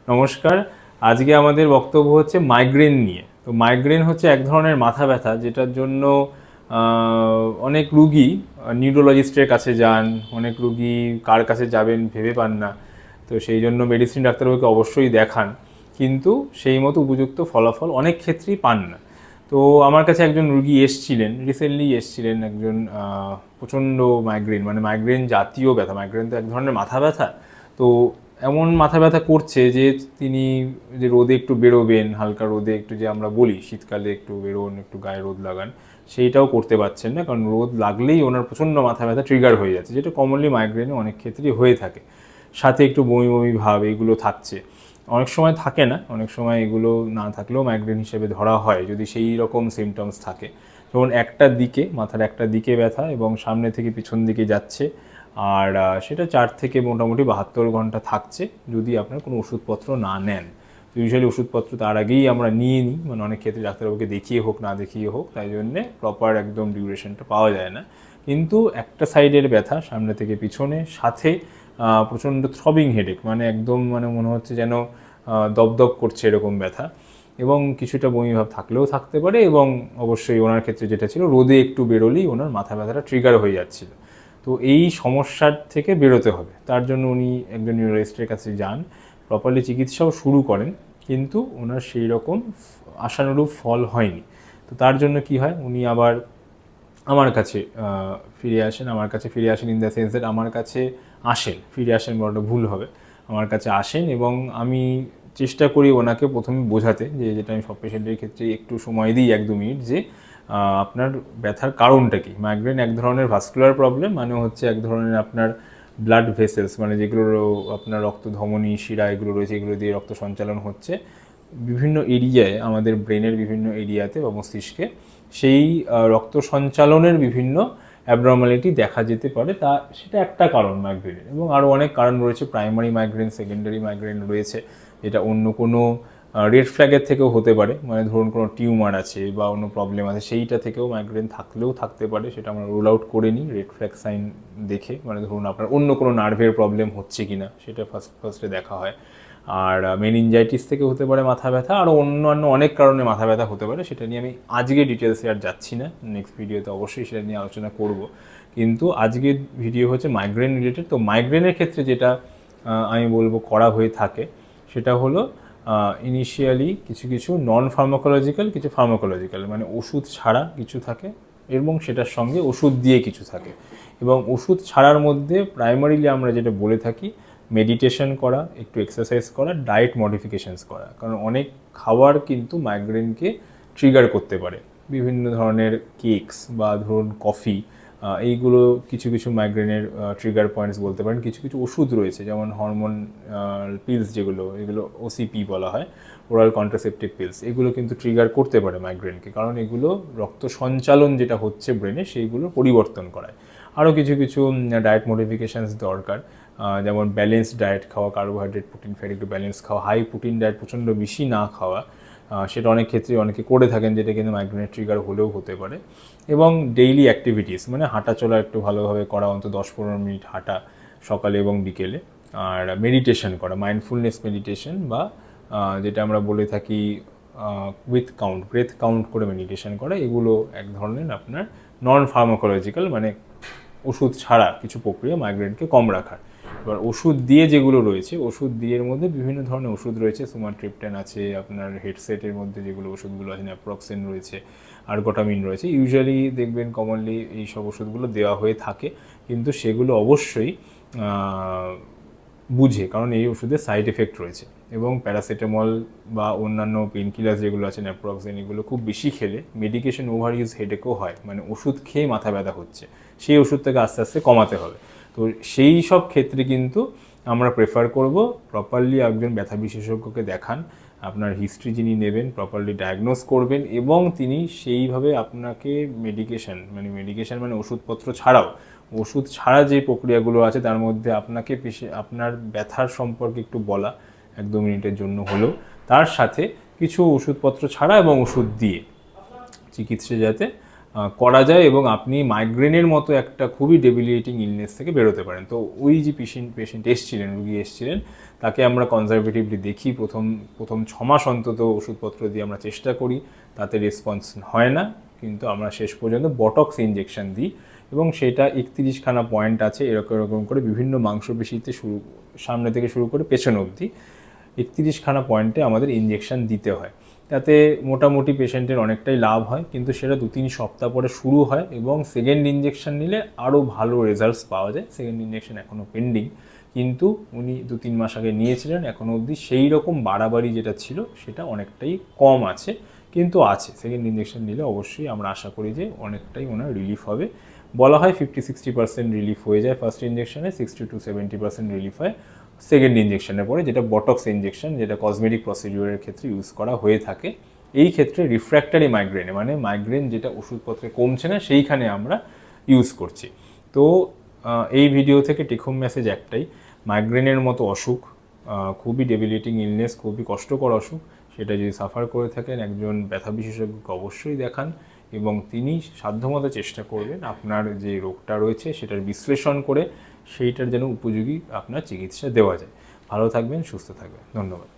নমস্কার। আজকে আমাদের বক্তব্য হচ্ছে মাইগ্রেন নিয়ে। তো মাইগ্রেন হচ্ছে এক ধরনের মাথা ব্যথা যেটার জন্য অনেক রুগী নিউরোলজিস্টের কাছে যান, অনেক রুগী কার কাছে যাবেন ভেবে পান না। তো সেই জন্য মেডিসিন ডাক্তারবাবুকে অবশ্যই দেখান, কিন্তু সেই মতো উপযুক্ত ফলাফল অনেক ক্ষেত্রেই পান না। তো আমার কাছে একজন রুগী রিসেন্টলি এসছিলেন একজন প্রচণ্ড মাইগ্রেন, মানে মাইগ্রেন জাতীয় ব্যথা। মাইগ্রেন তো এক ধরনের মাথা ব্যথা। তো এমন মাথা ব্যথা করছে যে তিনি যে রোদে একটু বেরোবেন, হালকা রোদে একটু, যে আমরা বলি শীতকালে একটু বেরোন, একটু গায়ে রোদ লাগান, সেইটাও করতে পারছেন না, কারণ রোদ লাগলেই ওনার প্রচণ্ড মাথা ব্যথা ট্রিগার হয়ে যাচ্ছে, যেটা কমনলি মাইগ্রেনে অনেক ক্ষেত্রেই হয়ে থাকে। সাথে একটু বমি বমি ভাব এইগুলো থাকছে, অনেক সময় থাকে না, অনেক সময় এগুলো না থাকলেও মাইগ্রেন হিসেবে ধরা হয় যদি সেই রকম সিমটমস থাকে। যেমন একটা দিকে, মাথার একটা দিকে ব্যথা এবং সামনে থেকে পিছন দিকে যাচ্ছে, আর সেটা 4 থেকে মোটামুটি 72 ঘন্টা থাকছে যদি আপনার কোনো ওষুধপত্র না নেন। তো ইউজুয়ালি ওষুধপত্র তার আগেই আমরা নিয়ে নিই, মানে অনেক ক্ষেত্রে ডাক্তারবাবুকে দেখিয়ে হোক না দেখিয়ে হোক, তাই জন্যে প্রপার একদম ডিউরেশনটা পাওয়া যায় না। কিন্তু একটা সাইডের ব্যথা সামনে থেকে পিছনে, সাথে প্রচণ্ড থ্রবিং হেডেক, মানে একদম মানে মনে হচ্ছে যেন দপদপ করছে এরকম ব্যথা, এবং কিছুটা বমিভাব থাকলেও থাকতে পারে, এবং অবশ্যই ওনার ক্ষেত্রে যেটা ছিল, রোদে একটু বেরোলেই ওনার মাথা ব্যথাটা ট্রিগার হয়ে যাচ্ছিল। তো এই সমস্যার থেকে বেরোতে হবে, তার জন্য উনি একজন নিউরোলজিস্টের কাছে যান, প্রপারলি চিকিৎসাও শুরু করেন, কিন্তু ওনার সেই রকম আশানুরূপ ফল হয়নি। তো তার জন্য কি হয়, উনি আবার আমার কাছে ফিরে আসেন ইন দ্য সেন্স দ্যাট আমার কাছে ফিরে আসেন বড়টা ভুল হবে, আমার কাছে আসেন, এবং আমি চেষ্টা করি ওনাকে প্রথমে বোঝাতে, যে যেটা আমি সব পেশেন্টের ক্ষেত্রে একটু সময় দিই 1-2 মিনিট, যে আপনার ব্যথার কারণটা কি। মাইগ্রেন এক ধরনের ভাস্কুলার প্রবলেম, মানে হচ্ছে এক ধরনের আপনার ব্লাড ভেসেলস, মানে যেগুলো আপনার রক্ত ধমনী শিরা এগুলো রয়েছে, এগুলো দিয়ে রক্ত সঞ্চালন হচ্ছে বিভিন্ন এরিয়ায়, আমাদের ব্রেনের বিভিন্ন এরিয়াতে বা মস্তিষ্কে, সেই রক্ত সঞ্চালনের বিভিন্ন অ্যাবনর্মালিটি দেখা যেতে পারে। সেটা একটা কারণ মাইগ্রেনের, এবং আরও অনেক কারণ রয়েছে। প্রাইমারি মাইগ্রেন, সেকেন্ডারি মাইগ্রেন রয়েছে, যেটা অন্য কোনো রেড ফ্ল্যাগের থেকেও হতে পারে, মানে ধরুন কোনো টিউমার আছে বা অন্য প্রবলেম আছে, সেইটা থেকেও মাইগ্রেন থাকলেও থাকতে পারে, সেটা আমরা রুল আউট করে নিই রেড ফ্ল্যাগ সাইন দেখে, মানে ধরুন আপনার অন্য কোনো নার্ভের প্রবলেম হচ্ছে কি না সেটা ফার্স্টে দেখা হয়। আর মেনিনজাইটিস থেকে হতে পারে মাথা ব্যথা, আরও অন্যান্য অনেক কারণে মাথা ব্যথা হতে পারে, সেটা নিয়ে আমি আজকে ডিটেলসে আর যাচ্ছি না, নেক্সট ভিডিওতে অবশ্যই সেটা নিয়ে আলোচনা করব। কিন্তু আজকের ভিডিও হচ্ছে মাইগ্রেন রিলেটেড। তো মাইগ্রেনের ক্ষেত্রে যেটা আমি বলবো করা হয়ে থাকে, সেটা হলো ইনিশিয়ালি কিছু কিছু নন ফার্মাকোলজিক্যাল, কিছু ফার্মাকোলজিক্যাল, মানে ওষুধ ছাড়া কিছু থাকে, এবং সেটার সঙ্গে ওষুধ দিয়ে কিছু থাকে। এবং ওষুধ ছাড়ার মধ্যে প্রাইমারিলি আমরা যেটা বলে থাকি, মেডিটেশন করা, একটু এক্সারসাইজ করা, ডায়েট মডিফিকেশনস করা, কারণ অনেক খাবার কিন্তু মাইগ্রেনকে ট্রিগার করতে পারে। বিভিন্ন ধরনের কেকস বা ধরুন কফি, এইগুলো কিছু কিছু মাইগ্রেনের ট্রিগার পয়েন্টস বলতে পারেন। কিছু কিছু ওষুধ রয়েছে, যেমন হরমোন পিলস, এগুলো ওসিপি বলা হয়, ওরাল কন্ট্রাসেপটিভ পিলস, এগুলো কিন্তু ট্রিগার করতে পারে মাইগ্রেনকে, কারণ এগুলো রক্ত সঞ্চালন যেটা হচ্ছে ব্রেনে সেইগুলো পরিবর্তন করায়। আরও কিছু কিছু ডায়েট মডিফিকেশানস দরকার, যেমন ব্যালেন্স ডায়েট খাওয়া, কার্বোহাইড্রেট প্রোটিন ফ্যাট একটু ব্যালেন্স খাওয়া, হাই প্রোটিন ডায়েট প্রচণ্ড বেশি না খাওয়া, সেটা অনেক ক্ষেত্রে অনেকে করে থাকেন, যেটা কিন্তু মাইগ্রেনের ট্রিগার হলেও হতে পারে। এবং ডেইলি অ্যাক্টিভিটিস, মানে হাঁটা চলা একটু ভালোভাবে করা, অন্তত 10-15 মিনিট হাঁটা সকালে এবং বিকেলে, আর মেডিটেশন করা, মাইন্ডফুলনেস মেডিটেশন, বা যেটা আমরা বলে থাকি ব্রেথ কাউন্ট করে মেডিটেশন করা, এগুলো এক ধরনের আপনার নন ফার্মাকোলজিক্যাল, মানে ওষুধ ছাড়া কিছু প্রক্রিয়া মাইগ্রেনকে কম রাখার। এবার ওষুধ দিয়ে যেগুলো রয়েছে, ওষুধ দিয়ের মধ্যে বিভিন্ন ধরনের ওষুধ রয়েছে, সুমাট্রিপটেন আছে, আপনার হেডসেটের মধ্যে যেগুলো ওষুধগুলো আছে, ন্যাপ্রক্সেন রয়েছে, আর্গোটামিন রয়েছে। ইউজুয়ালি দেখবেন কমনলি এই সব ওষুধগুলো দেওয়া হয়ে থাকে, কিন্তু সেগুলো অবশ্যই বুঝে, কারণ এই ওষুধের সাইড এফেক্ট রয়েছে। এবং প্যারাসিটামল বা অন্যান্য পেন কিলার যেগুলো আছে, ন্যাপ্রক্সেন, এগুলো খুব বেশি খেলে মেডিকেশন ওভার ইউজ হেডেকও হয়, মানে ওষুধ খেয়ে মাথা ব্যথা হচ্ছে, সেই ওষুধটাকে আস্তে আস্তে কমাতে হবে। তো সেই সব ক্ষেত্রে কিন্তু আমরা প্রেফার করব প্রপারলি একজন ব্যথা বিশেষজ্ঞকে দেখান, আপনার হিস্ট্রি যিনি নেবেন প্রপারলি ডায়াগনোজ করবেন, এবং তিনি সেইভাবে আপনাকে মেডিকেশন মানে ওষুধপত্র ছাড়াও, ওষুধ ছাড়া যে প্রক্রিয়াগুলো আছে তার মধ্যে আপনাকে আপনার ব্যথার সম্পর্কে একটু বলা 1-2 মিনিটের জন্য হলেও, তার সাথে কিছু ওষুধপত্র ছাড়া এবং ওষুধ দিয়ে চিকিৎসা যাতে করা যায় এবং আপনি মাইগ্রেনের মতো একটা খুবই ডেবিলিয়েটিং ইলনেস থেকে বেরোতে পারেন। তো ওই যে পেশেন্ট এসছিলেন, রুগী এসছিলেন, তাকে আমরা কনজারভেটিভলি দেখি, প্রথম 6 মাস অন্তত ওষুধপত্র দিয়ে আমরা চেষ্টা করি, তাতে রেসপন্স হয় না, কিন্তু আমরা শেষ পর্যন্ত বটক্স ইনজেকশন দিই এবং সেটা 31খানা পয়েন্ট আছে, এরকম করে বিভিন্ন মাংসপেশিতে সামনে থেকে শুরু করে পেছন অবধি 31খানা পয়েন্টে আমাদের ইনজেকশন দিতে হয়। তাতে মোটামুটি পেশেন্টের অনেকটাই লাভ হয়, কিন্তু সেটা 2-3 সপ্তাহ পরে শুরু হয় এবং সেকেন্ড ইনজেকশন নিলে আরও ভালো রেজাল্টস পাওয়া যায়। সেকেন্ড ইনজেকশন এখনও পেন্ডিং, কিন্তু উনি 2-3 মাস আগে নিয়েছিলেন, এখনও অবধি সেই রকম বাড়াবাড়ি যেটা ছিল সেটা অনেকটাই কম আছে, কিন্তু আছে। সেকেন্ড ইনজেকশন নিলে অবশ্যই আমরা আশা করি যে অনেকটাই ওনার রিলিফ হবে। বলা হয় 50-60% রিলিফ হয়ে যায় ফার্স্ট ইনজেকশনে, 60-70% রিলিফ হয় সেকেন্ড ইনজেকশনের পরে, যেটা বটক্স ইনজেকশন, যেটা কসমেটিক প্রসিডিউরের ক্ষেত্রে ইউজ করা হয়ে থাকে। এই ক্ষেত্রে রিফ্র্যাক্টারি মাইগ্রেনে, মানে মাইগ্রেন যেটা ওষুধপত্রে কমছে না, সেইখানে আমরা ইউজ করছি। তো এই ভিডিও থেকে টেক হোম মেসেজ একটাই, মাইগ্রেনের মতো অসুখ খুবই ডেবিলিটিং ইলনেস, খুবই কষ্টকর অসুখ, সেটা যদি সাফার করে থাকেন একজন ব্যথা বিশেষজ্ঞকে অবশ্যই দেখান এবং তিনি সাধ্যমতো চেষ্টা করবেন আপনার যে রোগটা রয়েছে সেটার বিশ্লেষণ করে সেইটার যেন উপযোগী আপনার চিকিৎসা দেওয়া যায়। ভালো থাকবেন, সুস্থ থাকবেন, ধন্যবাদ।